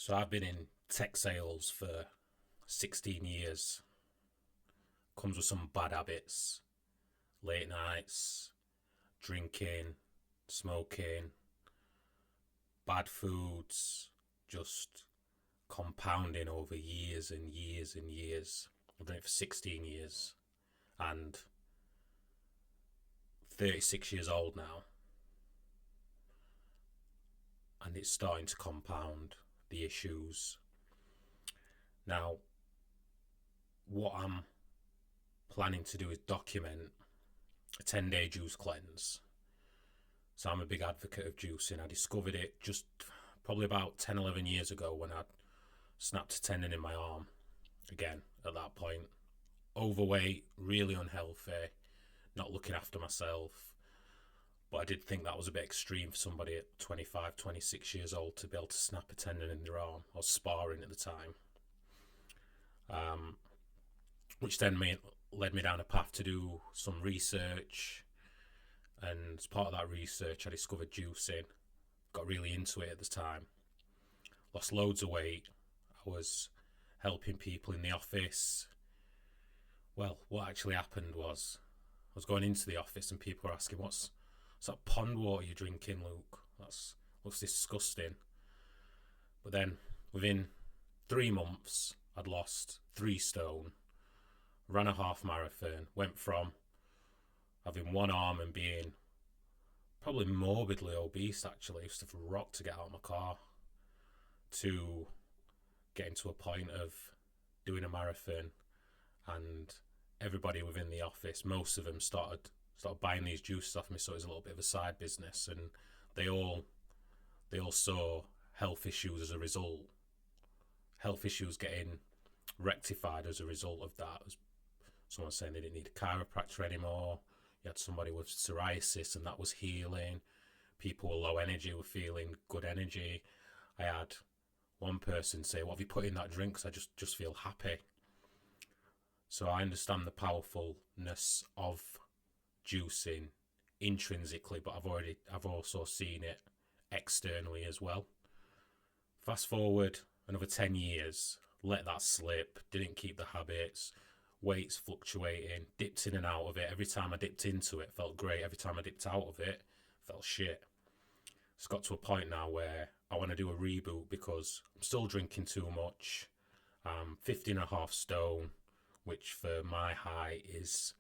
So I've been in tech sales for 16 years. Comes with some bad habits, late nights, drinking, smoking, bad foods, just compounding over years and years and years. I've done it for 16 years and 36 years old now. And it's starting to compound the issues. Now, what I'm planning to do is document a 10-day juice cleanse. So I'm a big advocate of juicing. I discovered it just probably about 10, 11 years ago when I snapped a tendon in my arm. Again, at that point, overweight, really unhealthy, not looking after myself. But I did think that was a bit extreme for somebody at 25, 26 years old to be able to snap a tendon in their arm. I was sparring at the time. Which then led me down a path to do some research. And as part of that research, I discovered juicing. Got really into it at the time. Lost loads of weight. I was helping people in the office. Well, what actually happened was I was going into the office and people were asking, what's that pond water you're drinking, Luke? That looks disgusting. But then within 3 months, I'd lost 3 stone, ran a half marathon, went from having one arm and being probably morbidly obese, actually, used to have a rock to get out of my car, to getting to a point of doing a marathon, and everybody within the office, most of them started buying these juices off me, so it was a little bit of a side business, and they all saw health issues as a result. Health issues getting rectified as a result of that. Someone saying they didn't need a chiropractor anymore. You had somebody with psoriasis and that was healing. People with low energy were feeling good energy. I had one person say, what have you put in that drink? 'Cause I just feel happy. So I understand the powerfulness of juicing intrinsically, but I've also seen it externally as well. Fast forward another 10 years, let that slip, didn't keep the habits, weights fluctuating, dipped in and out of it. Every time I dipped into it, felt great. Every time I dipped out of it, felt shit. It's got to a point now where I want to do a reboot because I'm still drinking too much. 15.5 stone, which for my height is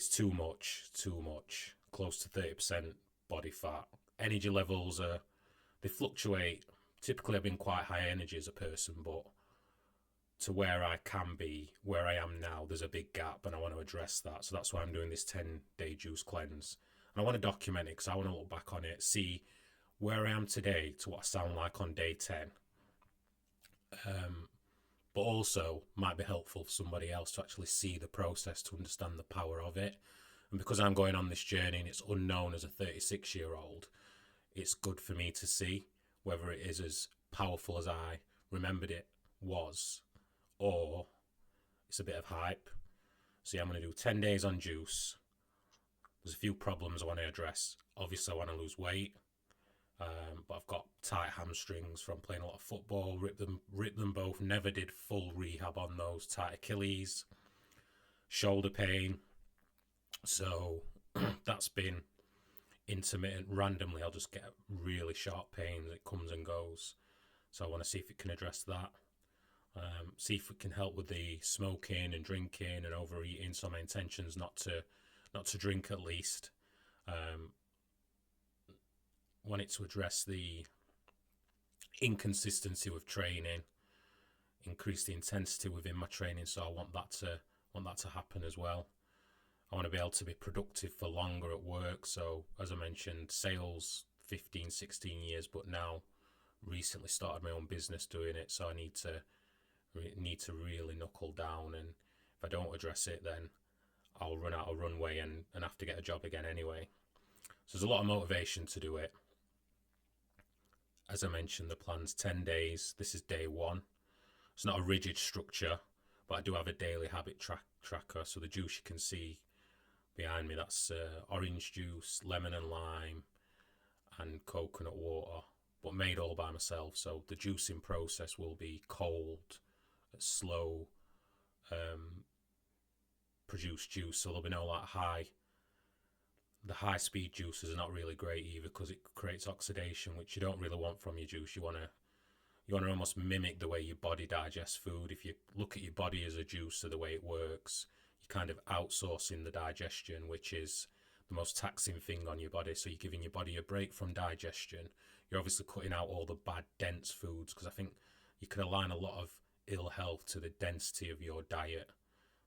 too much, close to 30% body fat. Energy levels they fluctuate. Typically I've been quite high energy as a person, but to where I can be, where I am now, there's a big gap and I want to address that. So that's why I'm doing this 10-day juice cleanse. And I want to document it because I want to look back on it, see where I am today to what I sound like on day 10. But also might be helpful for somebody else to actually see the process, to understand the power of it. And because I'm going on this journey and it's unknown as a 36-year-old, it's good for me to see whether it is as powerful as I remembered it was, or it's a bit of hype. So yeah, I'm going to do 10 days on juice. There's a few problems I want to address. Obviously I want to lose weight, but I've got tight hamstrings from playing a lot of football, ripped them both, never did full rehab on those, tight achilles, shoulder pain. So that's been intermittent. Randomly I'll just get really sharp pains, it comes and goes. So I want to see if it can address that. See if it can help with the smoking and drinking and overeating. So my intention's not to drink, at least. Want it to address the inconsistency with training, increase the intensity within my training. So I want that to happen as well. I want to be able to be productive for longer at work. So as I mentioned, sales 15, 16 years, but now recently started my own business doing it. So I need to really knuckle down, and if I don't address it, then I'll run out of runway and have to get a job again anyway. So there's a lot of motivation to do it. As I mentioned, the plan's 10 days. This is day 1. It's not a rigid structure, but I do have a daily habit tracker. So the juice you can see behind me, that's orange juice, lemon and lime, and coconut water. but made all by myself. So the juicing process will be cold, slow, produced juice. So there'll be no like the high speed juices are not really great either, because it creates oxidation, which you don't really want from your juice. You want to almost mimic the way your body digests food. If you look at your body as a juicer, the way it works, you're kind of outsourcing the digestion, which is the most taxing thing on your body. So you're giving your body a break from digestion. You're obviously cutting out all the bad, dense foods, because I think you can align a lot of ill health to the density of your diet.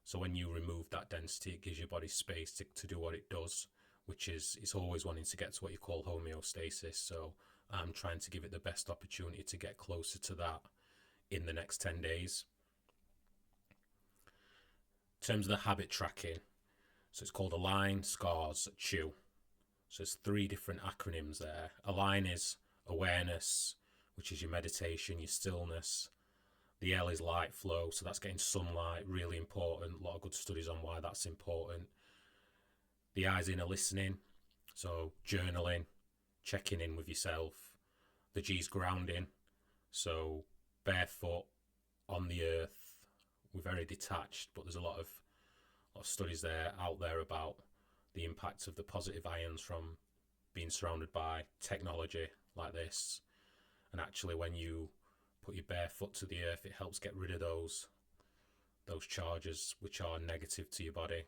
So when you remove that density, it gives your body space to do what it does, which is it's always wanting to get to what you call homeostasis. So I'm trying to give it the best opportunity to get closer to that in the next 10 days. In terms of the habit tracking, so it's called Align, Scars, Chew. So it's 3 different acronyms there. Align is awareness, which is your meditation, your stillness. The L is light flow, so that's getting sunlight, really important. A lot of good studies on why that's important. The I's in are listening, so journaling, checking in with yourself. The G's grounding, so barefoot on the earth. We're very detached, but there's a lot of studies out there about the impact of the positive ions from being surrounded by technology like this. And actually, when you put your bare foot to the earth, it helps get rid of those charges which are negative to your body.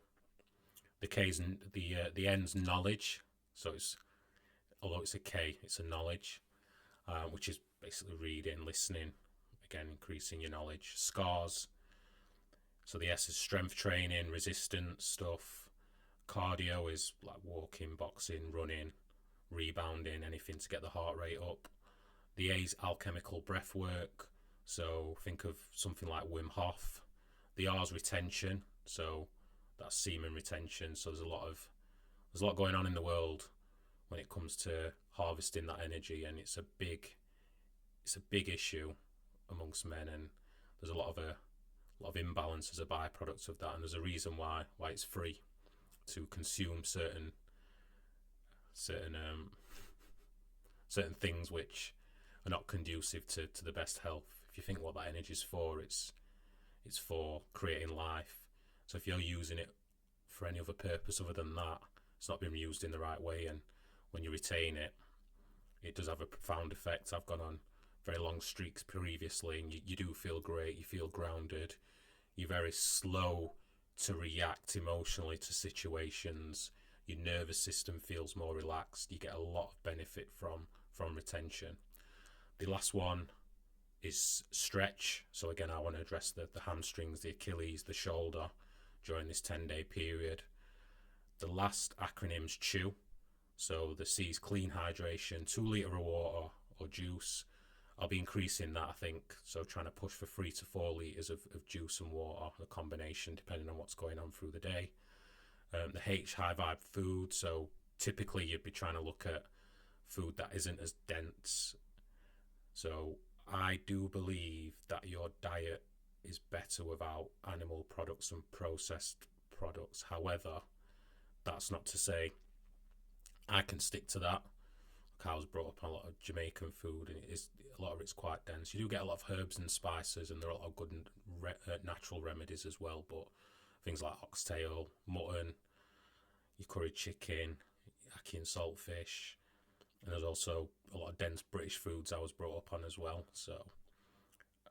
The K's the N's knowledge, so although it's a K, it's a knowledge, which is basically reading, listening, again increasing your knowledge. Scars, so the S is strength training, resistance stuff. Cardio is like walking, boxing, running, rebounding, anything to get the heart rate up. The A is alchemical breathwork, so think of something like Wim Hof. The R is retention, so that's semen retention. So there's a lot going on in the world when it comes to harvesting that energy, and it's a big issue amongst men, and there's a lot of imbalance as a byproduct of that, and there's a reason why it's free to consume certain things which are not conducive to the best health. If you think what that energy is for, it's for creating life. So if you're using it for any other purpose other than that, it's not being used in the right way, and when you retain it, it does have a profound effect. I've gone on very long streaks previously, and you do feel great, you feel grounded, you're very slow to react emotionally to situations, your nervous system feels more relaxed, you get a lot of benefit from retention. The last one is stretch. So again, I want to address the hamstrings, the Achilles, the shoulder during this 10-day period. The last acronym's chew. So the C is clean hydration, 2 litre of water or juice. I'll be increasing that, I think. So trying to push for 3 to 4 litres of juice and water, a combination depending on what's going on through the day. The H, high vibe food. So typically you'd be trying to look at food that isn't as dense. So I do believe that your diet is better without animal products and processed products. However, that's not to say I can stick to that. I was brought up on a lot of Jamaican food, and a lot of it's quite dense. You do get a lot of herbs and spices, and there are a lot of good natural remedies as well, but things like oxtail, mutton, your curry chicken, ackee and saltfish, and there's also a lot of dense British foods I was brought up on as well. So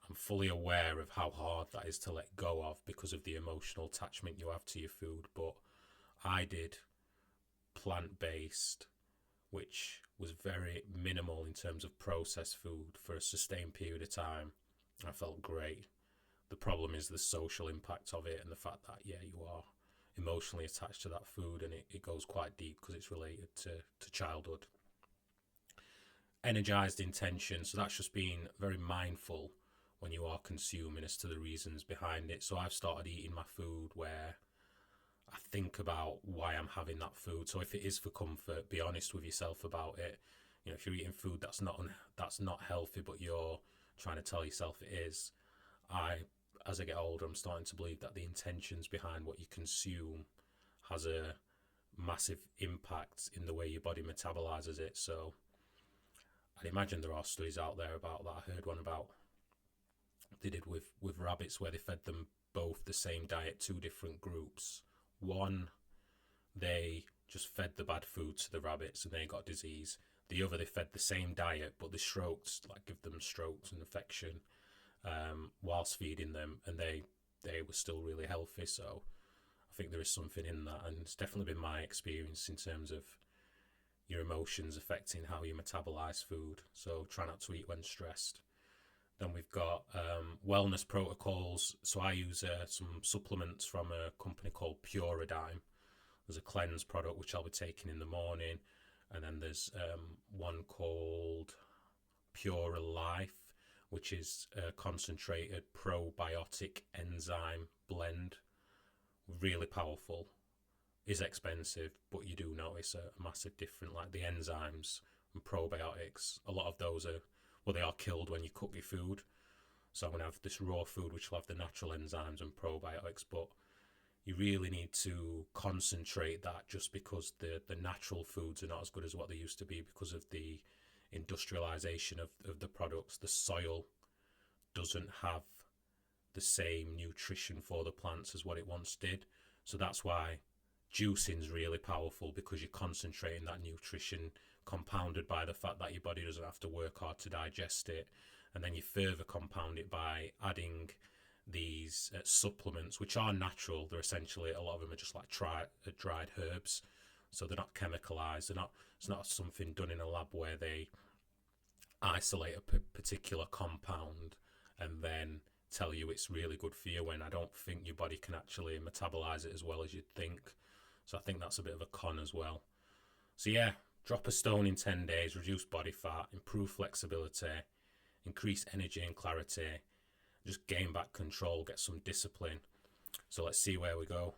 I'm fully aware of how hard that is to let go of because of the emotional attachment you have to your food. But I did plant-based, which was very minimal in terms of processed food for a sustained period of time. I felt great. The problem is the social impact of it and the fact that, yeah, you are emotionally attached to that food, and it goes quite deep because it's related to childhood. Energized intention, so that's just being very mindful when you are consuming as to the reasons behind it. So I've started eating my food where I think about why I'm having that food. So if it is for comfort, be honest with yourself about it. You know, if you're eating food that's not healthy, but you're trying to tell yourself it is, as I get older, I'm starting to believe that the intentions behind what you consume has a massive impact in the way your body metabolizes it. So I'd imagine there are studies out there about that. I heard one about they did with rabbits where they fed them both the same diet, two different groups. One, they just fed the bad food to the rabbits and they got disease. The other, they fed the same diet, but they stroked, like give them strokes and infection whilst feeding them, and they were still really healthy. So I think there is something in that, and it's definitely been my experience in terms of your emotions affecting how you metabolize food. So try not to eat when stressed. Then we've got wellness protocols. So I use some supplements from a company called Puredyme. There's a cleanse product which I'll be taking in the morning, and then there's one called Pure Life, which is a concentrated probiotic enzyme blend. Really powerful. Is expensive, but you do notice a massive difference. Like the enzymes and probiotics, a lot of those are, well, they are killed when you cook your food. So I'm going to have this raw food which will have the natural enzymes and probiotics, but you really need to concentrate that, just because the natural foods are not as good as what they used to be because of the industrialization of the products. The soil doesn't have the same nutrition for the plants as what it once did. So that's why juicing is really powerful, because you're concentrating that nutrition, compounded by the fact that your body doesn't have to work hard to digest it. And then you further compound it by adding these supplements, which are natural. They're essentially, a lot of them are just like dried herbs, so they're not chemicalized. It's not something done in a lab where they isolate a particular compound and then tell you it's really good for you, when I don't think your body can actually metabolize it as well as you'd think. So I think that's a bit of a con as well. So yeah, drop a stone in 10 days, reduce body fat, improve flexibility, increase energy and clarity, just gain back control, get some discipline. So let's see where we go.